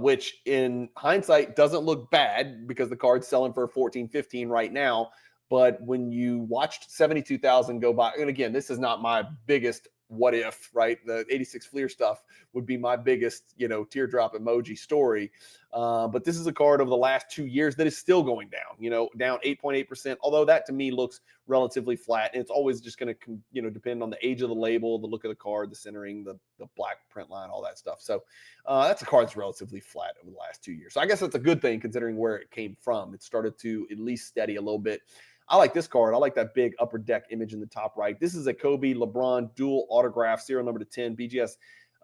which in hindsight doesn't look bad because the card's selling for 14, 15 right now. But when you watched 72,000 go by, and again, this is not my biggest what if, right? The 86 Fleer stuff would be my biggest, teardrop emoji story. But this is a card over the last 2 years that is still going down, down 8.8%. Although that to me looks relatively flat. And it's always just going to, depend on the age of the label, the look of the card, the centering, the black print line, all that stuff. So that's a card that's relatively flat over the last 2 years. So I guess that's a good thing considering where it came from. It started to at least steady a little bit. I like this card. I like that big upper deck image in the top right. This is a Kobe LeBron dual autograph, serial number to 10, BGS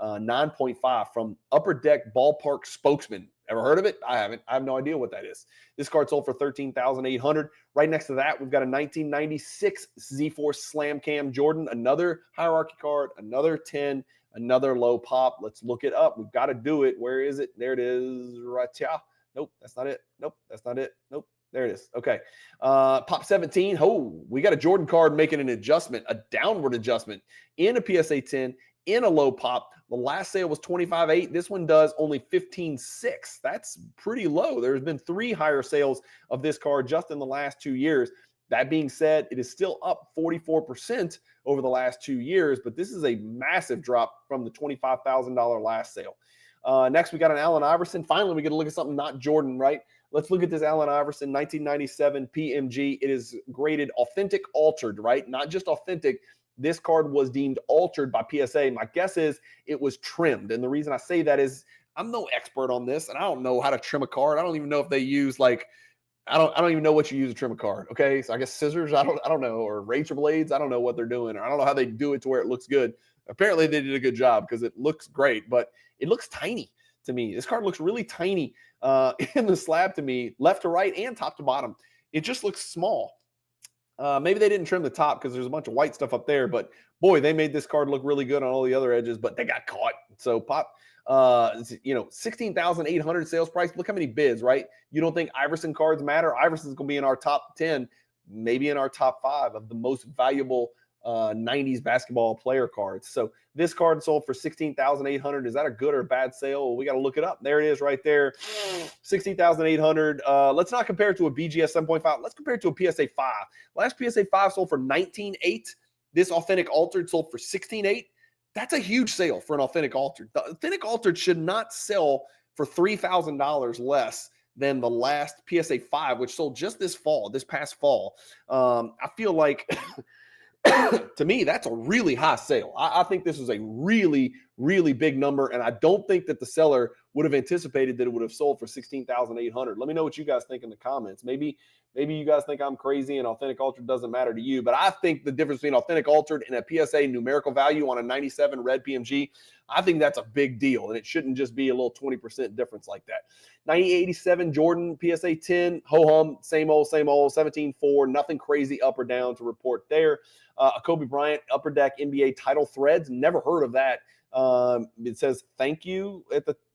9.5 from Upper Deck Ballpark Spokesman. Ever heard of it? I haven't. I have no idea what that is. This card sold for $13,800. Right next to that, we've got a 1996 Z-Force Slam Cam Jordan, another hierarchy card, another 10, another low pop. Let's look it up. We've got to do it. Where is it? There it is. Right here. Nope, that's not it. Nope, that's not it. Nope. There it is. Okay. Pop 17. Oh, we got a Jordan card making an adjustment, a downward adjustment in a PSA 10 in a low pop. The last sale was 25.8. This one does only 15.6. That's pretty low. There's been 3 higher sales of this card just in the last 2 years. That being said, it is still up 44% over the last 2 years, but this is a massive drop from the $25,000 last sale. Next, we got an Allen Iverson. Finally, we get to look at something not Jordan, right? Let's look at this Allen Iverson 1997 PMG. It is graded authentic altered, right? Not just authentic. This card was deemed altered by PSA. My guess is it was trimmed. And the reason I say that is I'm no expert on this, and I don't know how to trim a card. I don't even know if they use I don't even know what you use to trim a card. Okay. So I guess scissors, I don't know, or razor blades. I don't know what they're doing, or I don't know how they do it to where it looks good. Apparently they did a good job because it looks great, but it looks tiny to me. This card looks really tiny in the slab to me, left to right and top to bottom. It just looks small. Maybe they didn't trim the top because there's a bunch of white stuff up there, but boy, they made this card look really good on all the other edges, but they got caught. So pop, 16,800 sales price. Look how many bids, right? You don't think Iverson cards matter? Iverson's going to be in our top 10, maybe in our top 5 of the most valuable 90s basketball player cards. So this card sold for $16,800. Is that a good or bad sale? Well, we got to look it up. There it is right there. $16,800. Let's not compare it to a BGS 7.5. Let's compare it to a PSA 5. Last PSA 5 sold for $19,800. This authentic altered sold for $16,800. That's a huge sale for an authentic altered. The authentic altered should not sell for $3,000 less than the last PSA 5, which sold just this past fall. I feel like to me, that's a really high sale. I think this is a really, really big number. And I don't think that the seller would have anticipated that it would have sold for $16,800. Let me know what you guys think in the comments. Maybe you guys think I'm crazy and authentic altered doesn't matter to you, but I think the difference between authentic altered and a PSA numerical value on a 97 red PMG, I think that's a big deal, and it shouldn't just be a little 20% difference like that. 1987 Jordan PSA 10, ho-hum, same old, 17.4, nothing crazy up or down to report there. A Kobe Bryant Upper Deck NBA title threads, never heard of that. It says thank you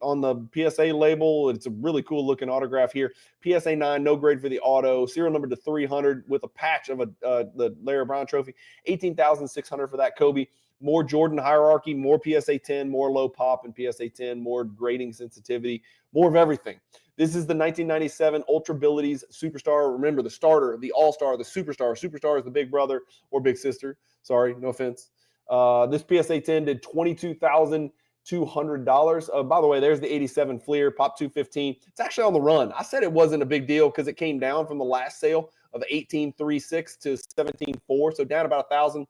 on the PSA label. It's a really cool looking autograph here. PSA 9, no grade for the auto. Serial number to 300 with a patch of the Larry Brown trophy. 18,600 for that Kobe. More Jordan hierarchy, more PSA 10, more low pop and PSA 10, more grading sensitivity, more of everything. This is the 1997 Ultrabilities Superstar. Remember, the starter, the all-star, the superstar. Superstar is the big brother or big sister. Sorry, no offense. This PSA 10 did $22,200. By the way, there's the 87 Fleer, Pop 215. It's actually on the run. I said it wasn't a big deal because it came down from the last sale of 18.36 to 17.4, so down about 1,000.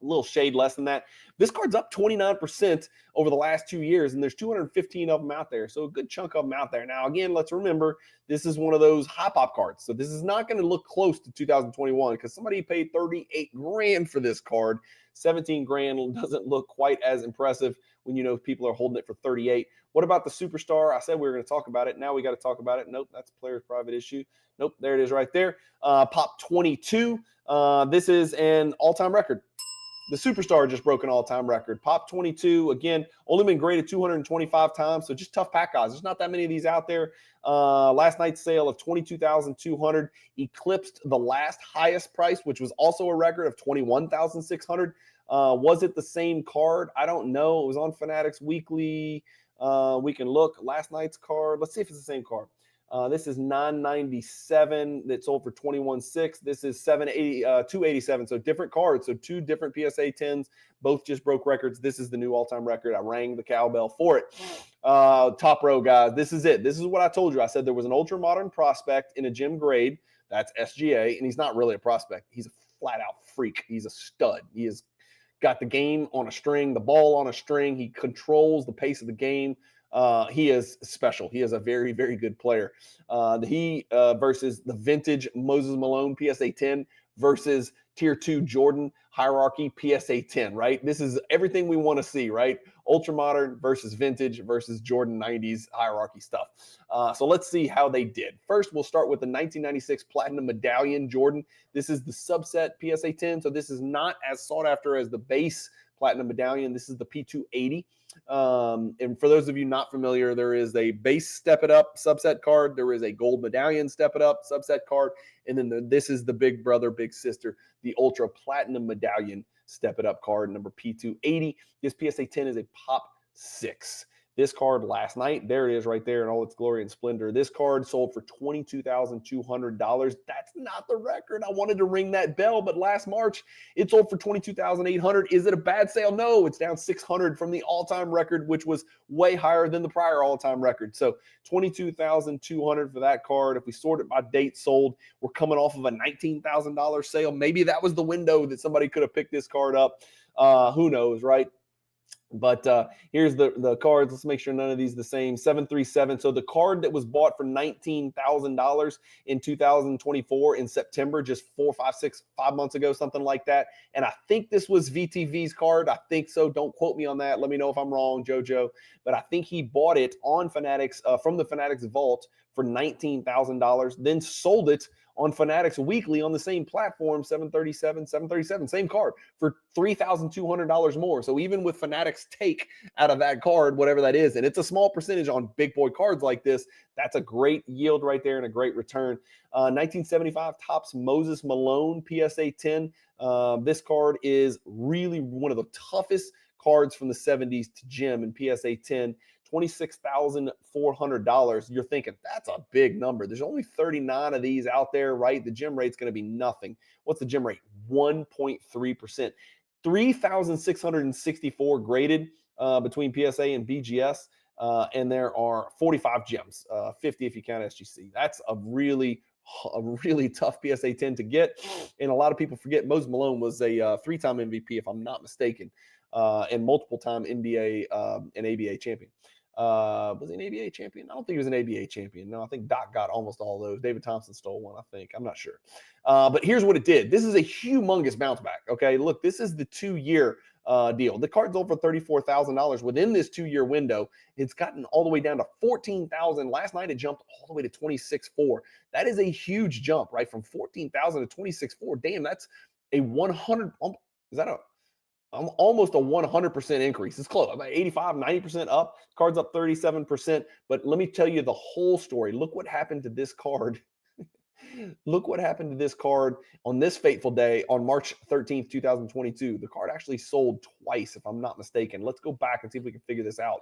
A little shade less than that. This card's up 29% over the last 2 years, and there's 215 of them out there, so a good chunk of them out there. Now, again, let's remember, this is one of those high pop cards, so this is not going to look close to 2021 because somebody paid 38 grand for this card. 17 grand doesn't look quite as impressive when you know people are holding it for 38. What about the Superstar? I said we were going to talk about it. Now we got to talk about it. Nope, that's player's private issue. Nope, there it is right there. Pop 22. This is an all-time record. The Superstar just broke an all-time record. Pop 22, again, only been graded 225 times, so just tough pack guys. There's not that many of these out there. Last night's sale of $22,200 eclipsed the last highest price, which was also a record of $21,600. Was it the same card? I don't know. It was on Fanatics Weekly. We can look. Last night's card. Let's see if it's the same card. This is 997 that sold for 21.6. This is 287. So different cards. So two different PSA 10s. Both just broke records. This is the new all-time record. I rang the cowbell for it. Top row, guys. This is it. This is what I told you. I said there was an ultra-modern prospect in a gym grade. That's SGA. And he's not really a prospect. He's a flat-out freak. He's a stud. He has got the game on a string, the ball on a string. He controls the pace of the game. He is special. He is a very, very good player. He versus the vintage Moses Malone PSA 10 versus Tier 2 Jordan hierarchy PSA 10, right? This is everything we want to see, right? Ultra modern versus vintage versus Jordan 90s hierarchy stuff. So let's see how they did. First, we'll start with the 1996 Platinum Medallion Jordan. This is the subset PSA 10, so this is not as sought after as the base Platinum Medallion. This is the P280. And for those of you not familiar, there is a base Step It Up subset card. There is a gold medallion Step It Up subset card. And then this is the big brother, big sister, the Ultra Platinum Medallion Step It Up card, number P280. This PSA 10 is a Pop 6. This card last night, there it is right there in all its glory and splendor. This card sold for $22,200. That's not the record. I wanted to ring that bell, but last March, it sold for $22,800. Is it a bad sale? No, it's down $600 from the all-time record, which was way higher than the prior all-time record. So $22,200 for that card. If we sort it by date sold, we're coming off of a $19,000 sale. Maybe that was the window that somebody could have picked this card up. Who knows, right? But here's the cards. Let's make sure none of these are the same. 737. So the card that was bought for $19,000 in 2024 in September, just 5 months ago, something like that. And I think this was VTV's card. I think so. Don't quote me on that. Let me know if I'm wrong, JoJo. But I think he bought it on Fanatics from the Fanatics Vault for $19,000, then sold it on Fanatics Weekly on the same platform, 737, same card, for $3,200 more. So even with Fanatics take out of that card, whatever that is, and it's a small percentage on big boy cards like this, that's a great yield right there and a great return. 1975 Topps Moses Malone PSA 10. This card is really one of the toughest cards from the 70s to gem in PSA 10. $26,400. You're thinking, that's a big number. There's only 39 of these out there, right? The gem rate's going to be nothing. What's the gem rate? 1.3%. 3,664 graded between PSA and BGS. And there are 45 gems, 50 if you count SGC. That's a really tough PSA 10 to get. And a lot of people forget Moses Malone was a 3-time MVP, if I'm not mistaken. and multiple-time NBA and ABA champion. Was he an ABA champion? I don't think he was an ABA champion. No, I think Doc got almost all those. David Thompson stole one, I think. I'm not sure. But here's what it did. This is a humongous bounce back. Okay, look, this is the 2-year deal. The card sold for $34,000 within this 2-year window. It's gotten all the way down to $14,000. Last night it jumped all the way to $26,400. That is a huge jump, right? From $14,000 to $26,400. Damn, that's a 100. Is that a almost a 100% increase? It's close, about 85, 90% up. Card's up 37%. But let me tell you the whole story. Look what happened to this card. Look what happened to this card on this fateful day on March 13th, 2022. The card actually sold twice, if I'm not mistaken. Let's go back and see if we can figure this out.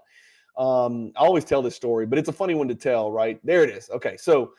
I always tell this story, but it's a funny one to tell, right? There it is. Okay, so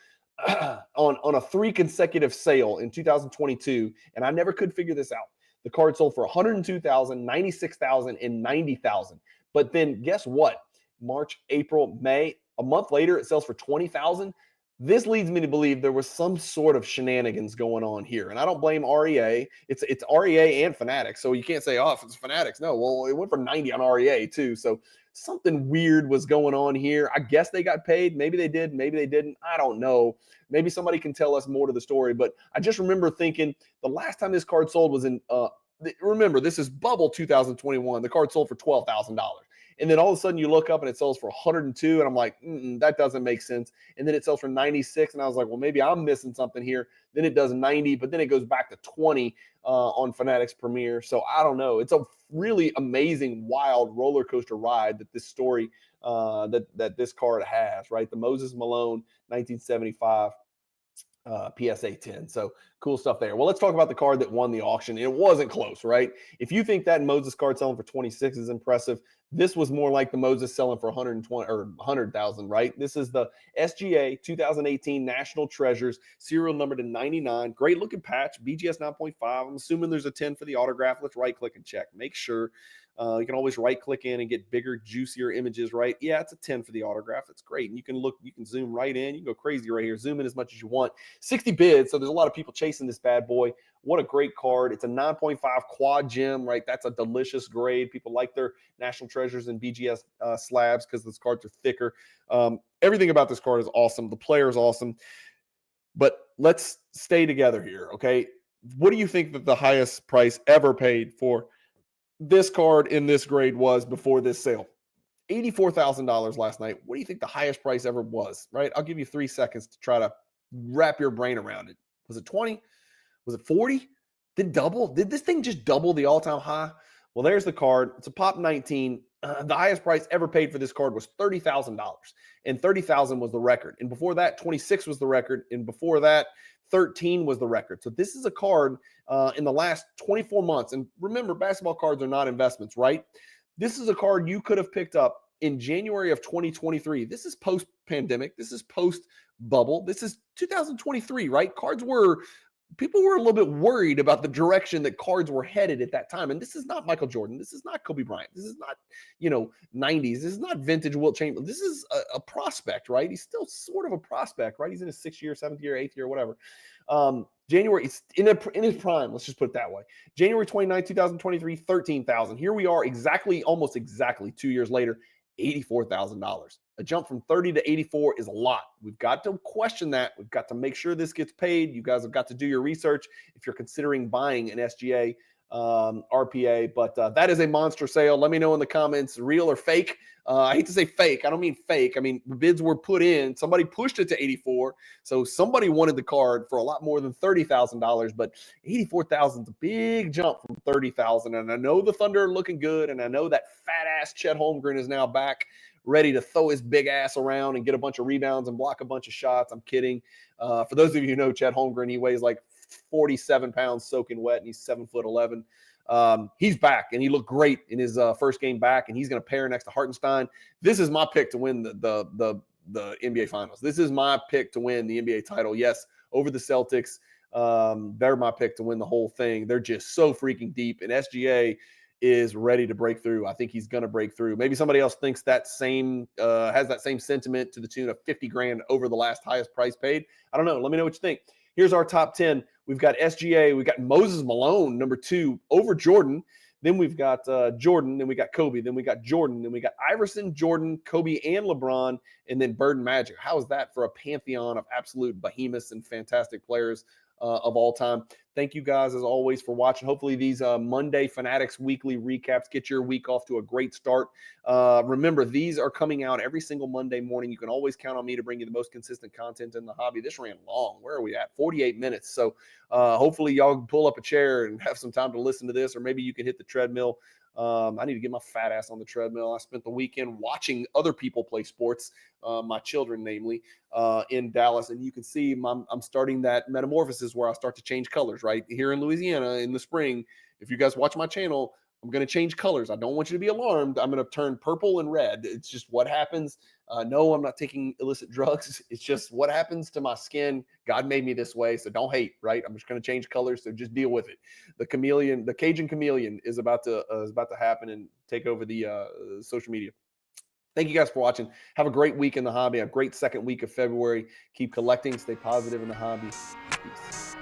on a 3 consecutive sale in 2022, and I never could figure this out. The card sold for $102,000, $96,000, and $90,000. But then guess what? March, April, May, a month later, it sells for $20,000. This leads me to believe there was some sort of shenanigans going on here. And I don't blame REA. It's REA and Fanatics. So you can't say, oh, if it's Fanatics. No, well, it went for 90 on REA too. So something weird was going on here. I guess they got paid. Maybe they did. Maybe they didn't. I don't know. Maybe somebody can tell us more to the story. But I just remember thinking the last time this card sold was in, remember, this is bubble 2021. The card sold for $12,000. And then all of a sudden you look up and it sells for 102. And I'm like, that doesn't make sense. And then it sells for 96. And I was like, well, maybe I'm missing something here. Then it does 90, but then it goes back to 20 on Fanatics Premier. So I don't know. It's a really amazing, wild roller coaster ride that this story, that this card has, right? The Moses Malone 1975 PSA 10. So cool stuff there. Well, let's talk about the card that won the auction. It wasn't close, right? If you think that Moses card selling for 26 is impressive, this was more like the Moses selling for 120 or 100,000, right? This is the SGA 2018 National Treasures, serial number to 99. Great looking patch, BGS 9.5. I'm assuming there's a 10 for the autograph. Let's right click and check. Make sure. You can always right click in and get bigger, juicier images, right? Yeah, it's a 10 for the autograph. That's great. And you can look, you can zoom right in. You can go crazy right here. Zoom in as much as you want. 60 bids. So there's a lot of people chasing this bad boy. What a great card. It's a 9.5 quad gem, right? That's a delicious grade. People like their National Treasures and BGS slabs because those cards are thicker. Everything about this card is awesome. The player is awesome. But let's stay together here, okay? What do you think that the highest price ever paid for this card in this grade was before this sale? $84,000 last night. What do you think the highest price ever was, right? I'll give you 3 seconds to try to wrap your brain around it. Was it 20? Was it 40? Did double? Did this thing just double the all-time high? Well, there's the card. It's a Pop 19. The highest price ever paid for this card was $30,000. And $30,000 was the record. And before that, 26 was the record. And before that, 13 was the record. So this is a card in the last 24 months. And remember, basketball cards are not investments, right? This is a card you could have picked up in January of 2023. This is post-pandemic. This is post-bubble. This is 2023, right? People were a little bit worried about the direction that cards were headed at that time. And this is not Michael Jordan. This is not Kobe Bryant. This is not, 90s. This is not vintage Wilt Chamberlain. This is a prospect, right? He's still sort of a prospect, right? He's in his 6th year, 7th year, 8th year, whatever. January, it's in his prime. Let's just put it that way. January 29, 2023, 13,000. Here we are almost exactly 2 years later, $84,000. A jump from 30 to 84 is a lot. We've got to question that. We've got to make sure this gets paid. You guys have got to do your research if you're considering buying an SGA RPA. But that is a monster sale. Let me know in the comments, real or fake. I hate to say fake. I don't mean fake. I mean, bids were put in. Somebody pushed it to 84. So somebody wanted the card for a lot more than $30,000. But 84,000 is a big jump from 30,000. And I know the Thunder are looking good. And I know that fat ass Chet Holmgren is now back, ready to throw his big ass around and get a bunch of rebounds and block a bunch of shots. I'm kidding. For those of you who know Chet Holmgren, he weighs like 47 pounds soaking wet, and he's 7'11". He's back, and he looked great in his first game back, and he's going to pair next to Hartenstein. This is my pick to win the NBA Finals. This is my pick to win the NBA title. Yes, over the Celtics. They're my pick to win the whole thing. They're just so freaking deep, and SGA is ready to break through. I think he's going to break through. Maybe somebody else thinks that same has that same sentiment to the tune of 50 grand over the last highest price paid. I don't know. Let me know what you think. Here's our top 10. We've got SGA. We've got Moses Malone, number 2, over Jordan. Then we've got Jordan, then we got Kobe, then we got Jordan, then we got Iverson, Jordan, Kobe, and LeBron, and then Bird and Magic. How is that for a pantheon of absolute behemoths and fantastic players of all time? Thank you guys, as always, for watching. Hopefully these Monday Fanatics weekly recaps get your week off to a great start. Remember, these are coming out every single Monday morning. You can always count on me to bring you the most consistent content in the hobby. This ran long. Where are we at? 48 minutes. So hopefully y'all can pull up a chair and have some time to listen to this, or maybe you can hit the treadmill. I need to get my fat ass on the treadmill. I spent the weekend watching other people play sports, my children, namely, in Dallas. And you can see I'm starting that metamorphosis where I start to change colors, right? Here in Louisiana in the spring, if you guys watch my channel, I'm going to change colors. I don't want you to be alarmed. I'm going to turn purple and red. It's just what happens. No, I'm not taking illicit drugs. It's just what happens to my skin. God made me this way, so don't hate, right? I'm just going to change colors, so just deal with it. The Cajun chameleon is about to happen and take over the social media. Thank you guys for watching. Have a great week in the hobby. A great second week of February. Keep collecting. Stay positive in the hobby. Peace.